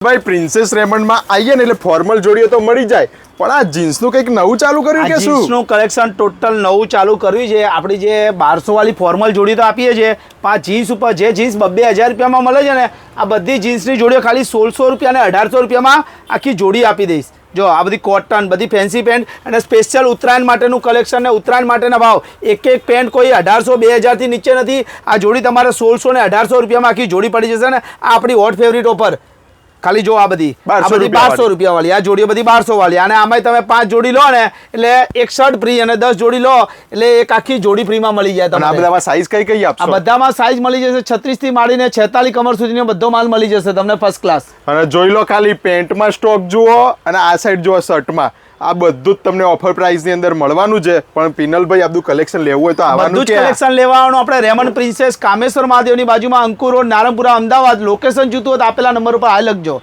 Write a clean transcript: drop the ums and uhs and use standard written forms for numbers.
ભાઈ પ્રિન્સેસ રેમન્ડમાં આવીએ ને એટલે ફોર્મલ જોડીઓ તો મળી જાય, પણ આ જીન્સનું કંઈક નવું ચાલુ કર્યું કે શું? જીન્સનું કલેક્શન ટોટલ નવું ચાલુ કર્યું છે. આપણી જે 1200 વાળી ફોર્મલ જોડી તો આપીએ છીએ, પણ આ જીન્સ ઉપર જે જીન્સ 2-2000 રૂપિયામાં મળે છે ને, આ બધી જીન્સની જોડીઓ ખાલી 1600 રૂપિયા અને 1800 રૂપિયામાં આખી જોડી આપી દઈશ. જો આ બધી કોટન, બધી ફેન્સી પેન્ટ અને સ્પેશિયલ ઉત્તરાયણ માટેનું કલેક્શન ને ઉત્તરાયણ માટેના ભાવ. એક પેન્ટ કોઈ 1800-2000 થી નીચે નથી. આ જોડી તમારે 1600 ને 1800 રૂપિયામાં આખી જોડી પડી જશે ને. આ આપણી હોટ ફેવરિટ ઓફર. ખાલી જો આ બધી 1200 રૂપિયા વાળી આ જોડીઓ બધી 1200 વાળી, અને આમાં તમે 5 જોડી લો ને એટલે એક શર્ટ ફ્રી, અને 10 જોડી લો એટલે એક આખી જોડી ફ્રીમાં મળી જાય તમને. આ બધામાં સાઈઝ કઈ આપશો? આ બધામાં સાઈઝ મળી જશે 36 થી માંડીને 46 કમર સુધીનો બધો માલ મળી જશે તમને ફર્સ્ટ ક્લાસ. અને જોઈ લો, ખાલી પેન્ટમાં સ્ટોક જુઓ અને આ સાઈડ જુઓ શર્ટમાં, આ બધું જ તમને ઓફર પ્રાઇસ ની અંદર મળવાનું છે. પણ પિનલભાઈ આ બધું કલેક્શન લેવું હોય તો આવવાનું બધું જ કલેક્શન લેવાનું. આપણે રેમન્ડ પ્રિન્સેસ કામેશ્વર મહાદેવની બાજુમાં અંકુર રોડ, નારણપુરા, અમદાવાદ. લોકેશન જોતું હોય તો આપેલા નંબર ઉપર હાલ લખજો.